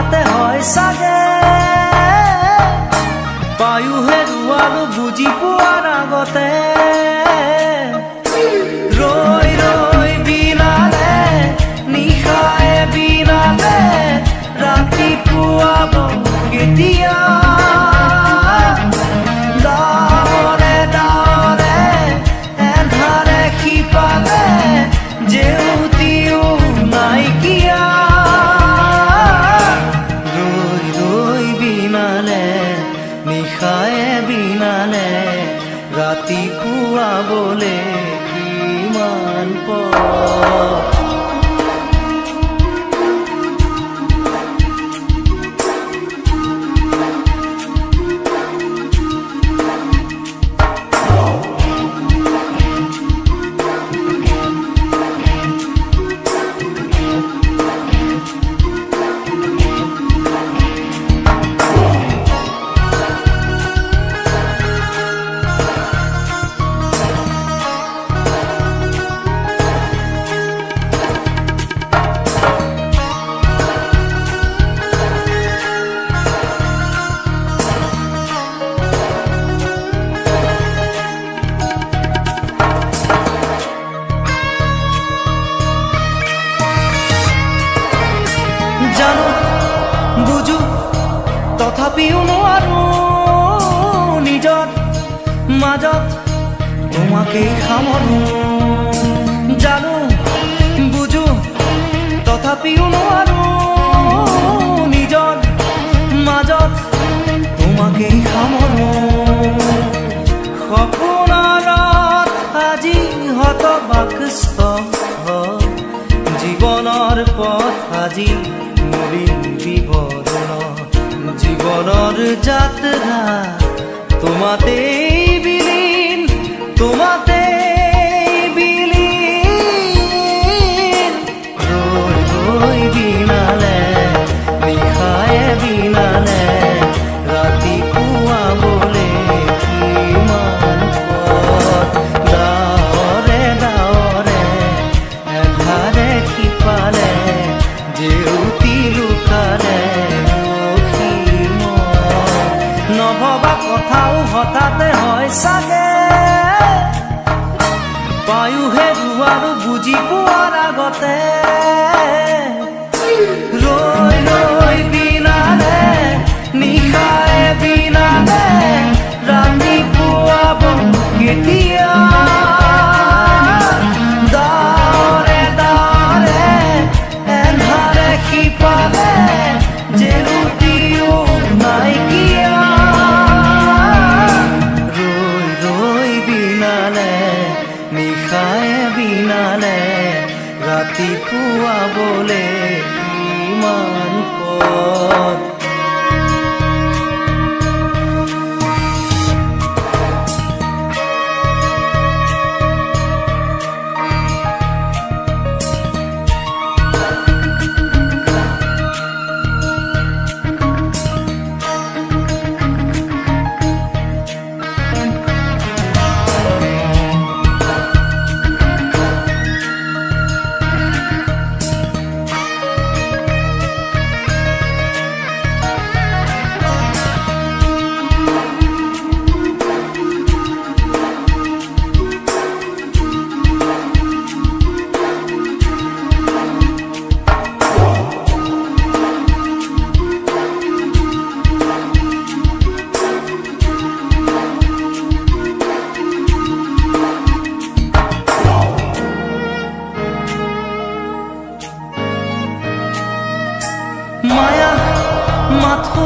হঠাতে হয় চাগে পায়ু হেৰুৱালো বুজি পোৱাৰ আগতে ৰৈ ৰৈ বিনালে নিশায়ে বিনালে ৰাতিপুৱাব কেতিয়া ডাৱৰে ডাৱৰে এন্ধাৰে শিপালে জেউতিও নাইকিয়া ৰৈ ৰৈ বিনালে নিশায়ে বিনালে ৰাতিপুৱাবলে কিমান পথ জানো বুঝো তথাপিও নোৱাৰো নিজৰ মাজত তোমাকেই সামৰো জানো বুঝো তথাপিও নোৱাৰো নিজৰ মাজত তোমাকেই সামৰো সপোনত আজি হতবাকস্থ জীৱনৰ পথ আজি মলিন বিবৰণ জীৱনৰ যাত্ৰা তোমাতেই বিলীন তোমাতেই বিলীন ৰৈ ৰৈ বিনালে নিশায়ে বিনালে ৰাতিপুৱাবলে কিমান পথ ডাৱৰে ডাৱৰে এন্ধাৰে শিপালে জেউতি লুকালে নভবা কথাও হঠাতে হয় চাগে পায়ু হেৰুৱালো বুজি পোৱাৰ আগতে ৰৈ ৰৈ বিনালে নিশায়ে বিনালে ৰাতিপুৱাব কেতিয়া ডাৱৰে ডাৱৰে এন্ধাৰে শিপালে জেউতিও নাইকিয়া ৰৈ ৰৈ বিনালে নিশায়ে বিনালে ৰাতিপুৱাবলে কিমান পথ মায়া মাথো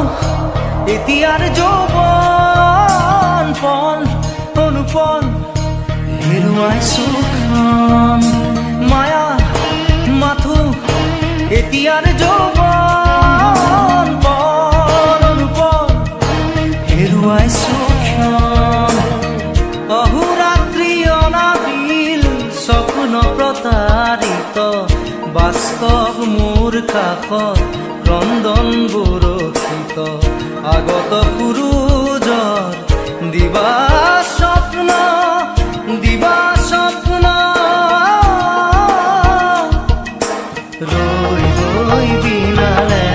এতিয়াৰ যৌৱন পল অনুপল হেৰুৱাইছো খন মায়া মাথো এতিয়াৰ যৌৱন পল অনুপল হেৰুৱাইছো খন অহোৰাত্ৰি অনাবিল স্বপ্ন প্ৰতাৰিত বাস্তৱ মোৰ কাষত ক্ৰন্দন বৰষিত আগত সূৰুজৰ দিবা স্বপ্ন ৰৈ ৰৈ বিনালে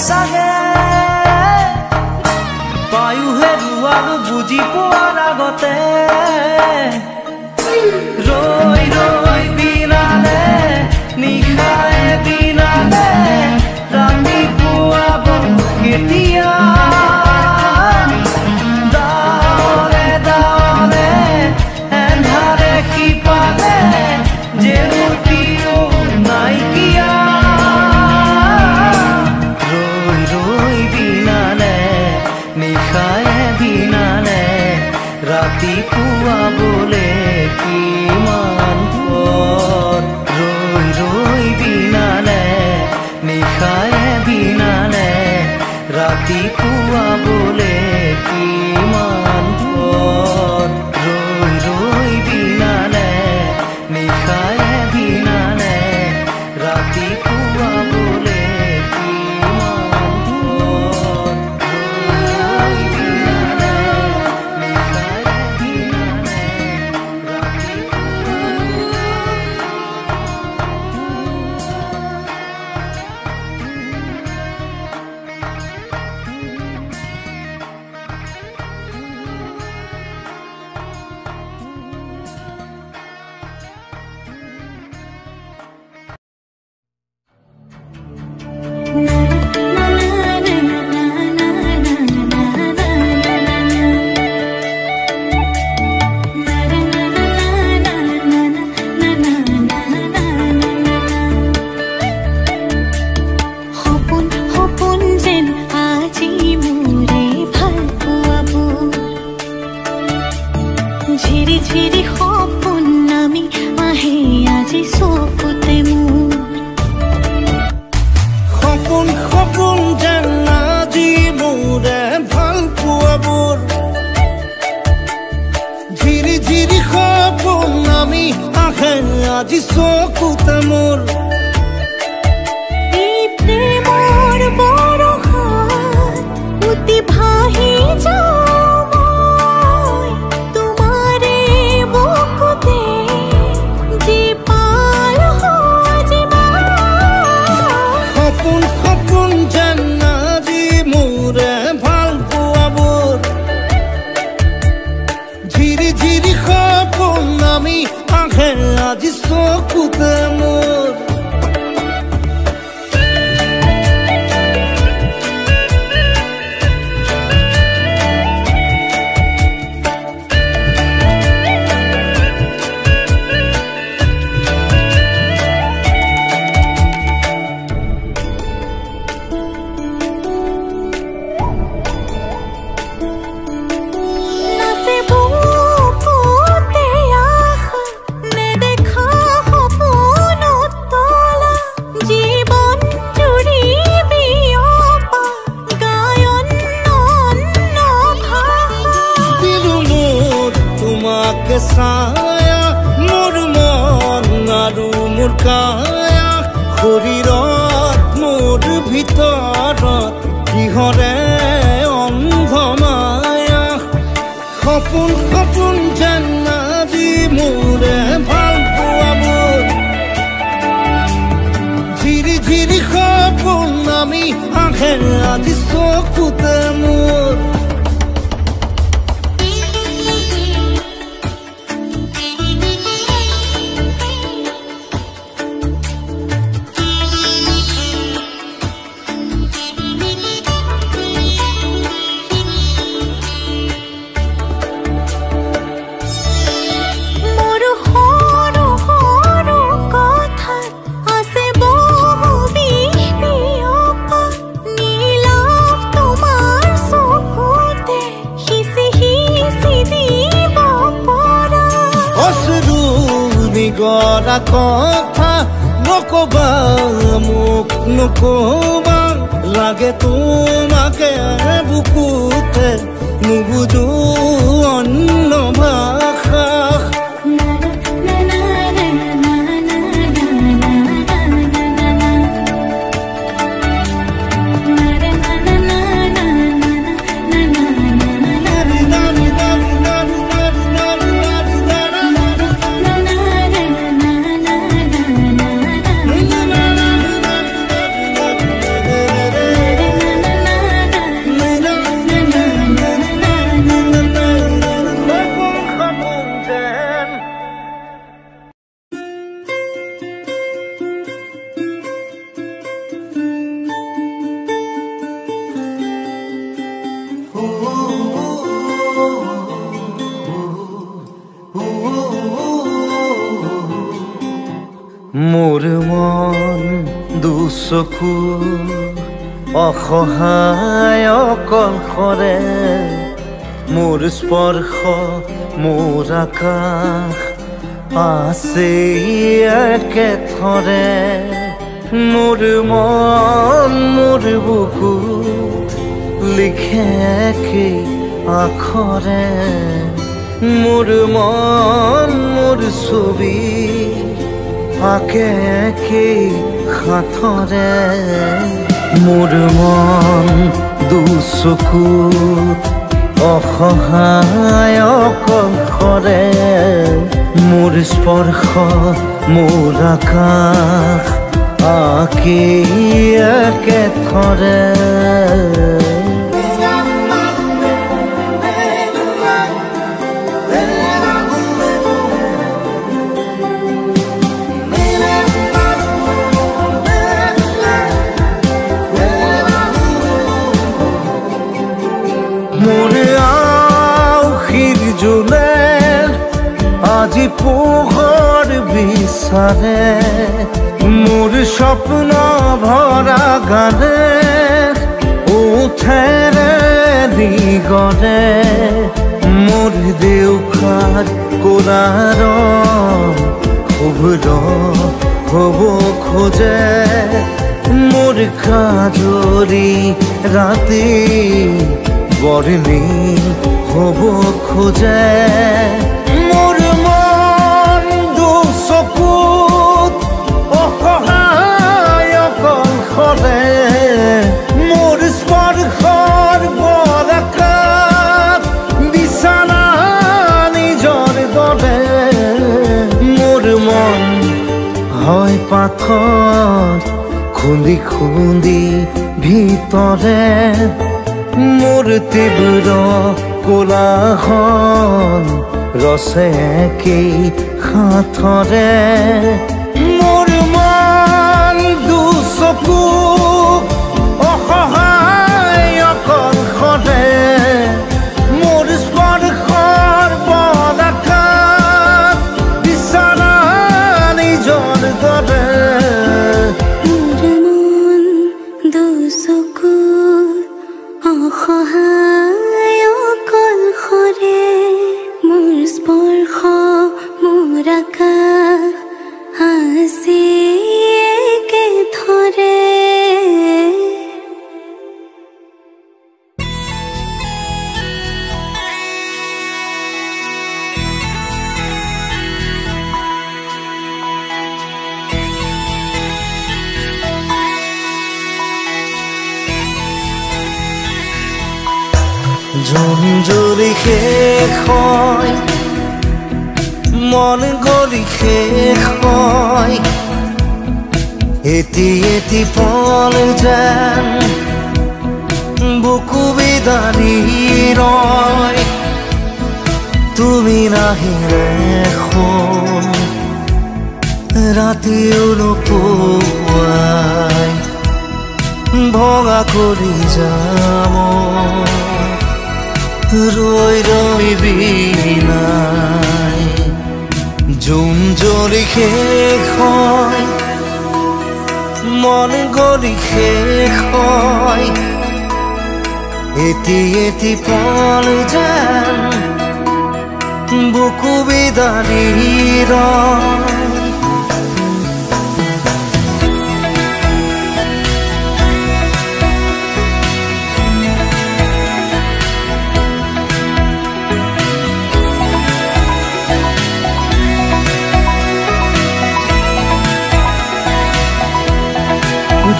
চাগে পায়ো হেৰুৱালো বুজি পোৱাৰ আগতে ৰৈ ৰৈ বিনালে নিশায়ে বিনালে ৰাতি পুৱাব কেতিয়া দাৱৰে দাৱৰে এন্ধাৰে সিপালে জেউতিও নাইকিয়া ৰৈ ৰৈ বিনালে নিশায়ে বিনালে ৰাতি পুৱাবলে কিমান পথ ৰৈ ৰৈ বিনালে নিশায়ে বিনালে ৰাতি পুৱাবলে কিমান পথ ৰৈ ৰৈ বিনালে নিশায়ে বিনালে ৰাতি পুৱাবলে কিমান পথ ৰৈ বিনালে নিশায়ে বিনালে ৰাতি ঝিৰি ঝিৰি সপোন নামি আহে আজি চকুতে মোৰ সপোন সপোন যেন আজি মোৰে ভাল পোৱাবোৰ ঝিৰি ঝিৰি সপোন নামি আহে আজি চকুতে মোৰ এই প্ৰেমৰ বৰষাত উটি ভাহি যাওঁ সপোন সপোন যেন আজি মোৰে ভাল পোৱাবোৰ ঝিৰি ঝিৰি সপোন নামি আহে আজি চকুতে মোৰ ছায়া মোৰ মন আৰু মোৰ কায়া শৰীৰত মোৰ ভিতৰত কিহৰে অন্ধ মায়া সপোন সপোন যেন আজি মোৰে ভাল পোৱাবোৰ ঝিৰি ঝিৰি সপোন নামি আহে আজি চকুতে মোৰ গৰা কথা নকবা মোক নকবা লাগে তোমাকে বুকুতে নুবুজো অন্য ভাষা মোৰ মন দুচকু অসহায় অকলশৰে মোৰ স্পৰ্শ মোৰ আকাশ আছে একেথৰে মোৰ মন মোৰ বুকুত লিখে কি আখৰে মোৰ মন মোৰ ছবি আকে কি হাতৰে মোৰ মন দুচকুত অসহায় অকলশৰে মোৰ স্পৰ্শ মোৰ আকাশ আকি একেথৰে মোৰ আউসীৰ জোনে আজি পোহৰ বিচাৰে মোৰ স্বপ্ন ভৰা গানে উঠেৰে দিগৰে মোৰ দেউখাৰ কোলাৰ শুভ্ৰ হ'ব খোজে মোৰ কাজৰি ৰাতি বৰ্ণি হ'ব খোজে মোৰ মন দুচকুত অসহায় অকলশৰে মোৰ স্পৰ্শৰ বৰকাত বিছানা নিজৰ দৰে মোৰ মন হয় পাথৰ খুন্দি খুন্দি ভিতৰে মোৰ তীব্ৰ কোলাহল ৰসে কি হাতৰে মোৰ মন দুচকু অসহায় অকলশৰে মোৰ স্পৰ্শৰ বৰকাত বিছানা নিজৰ দৰে অসহায় অকলশৰে মোৰ স্পৰ্শ মোৰ আকাশ আজি একেথৰে জঞ্জলি শেষ হয় মন গলি শেষ হয় এটি এটি পল যেন বুকু বিদাৰি ৰয় তুমি নাহিলে এখন ৰাতিও নোপোৱাই ভঙা কৰি যাম ৰৈ ৰৈ বিনাই জোন জ্বলি শেষ হয় মন গলি শেষ হয় এটি এটি পল যেন বুকু বিদাৰি ৰয়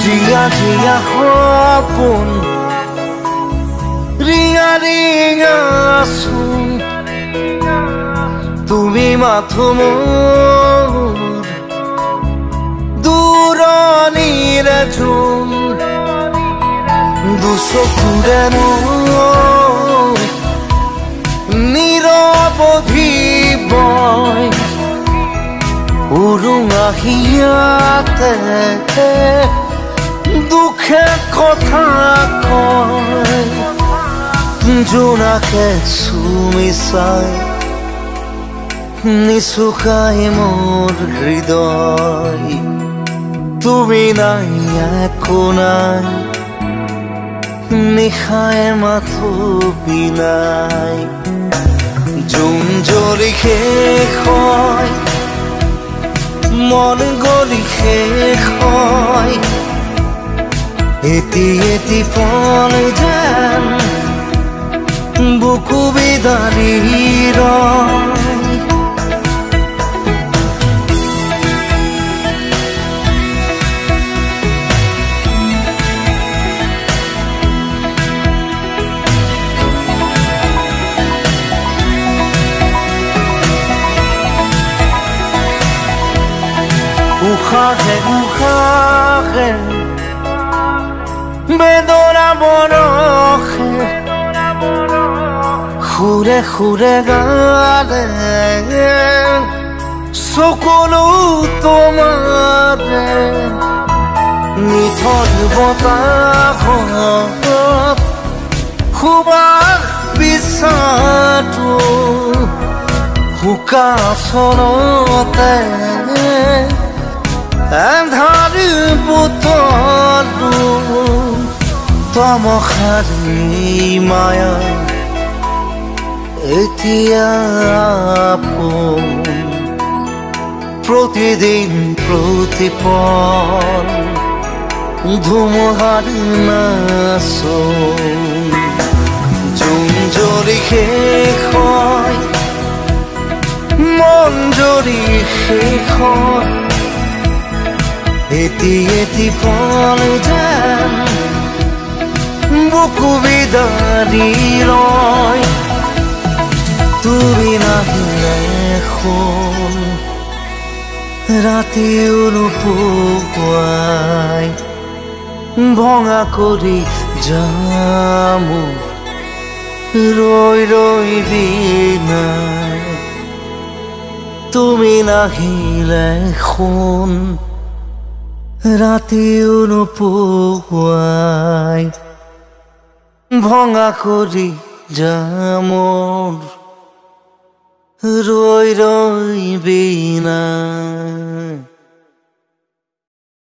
জিয়া জিয়া সপোন ৰিঙা ৰিঙা চোন তুমি মাথো মোৰ দূৰণিৰে জোন দুচকুৰে মোৰ নিৰৱধি বয় উৰুঙা হিয়াতে দুখে কথা কয় জোনাকে চুমি চাই নিচুকাই মোৰ হৃদয় তুমি নাই একো নাই নিশায় মাথো বিনাই জোন জ্বলি শেষ হয় মন গলি শেষ হয় এটি এটি পল যেন বুকু বিদাৰি ৰয় উশাহে উশাহে বেদনা বৰষে সুৰে সুৰে গালে চকুলো তোমাৰে নিথৰ বতাহত সুবাস বিচাৰটো শুকাচনতে আন্ধাৰ বুটলো তমসাৰী মায়া এতিয়া আপোন প্ৰতিদিন প্ৰতিপল ধুমুহাৰ নাচোন জোন জ্বলি শেষ হয় মন জ্বলি শেষ হয় এটি এটি পল যেন বুকু বিদাৰি ৰয় তুমি নাহিলে শুন ৰাতিও নোপোৱাই ভঙা কৰি যাম ৰৈ ৰৈ বিনাই তুমি নাহিলে শুন ৰাতিও নোপোৱাই ভঙা কৰি যাম ৰৈ ৰৈ বিনাই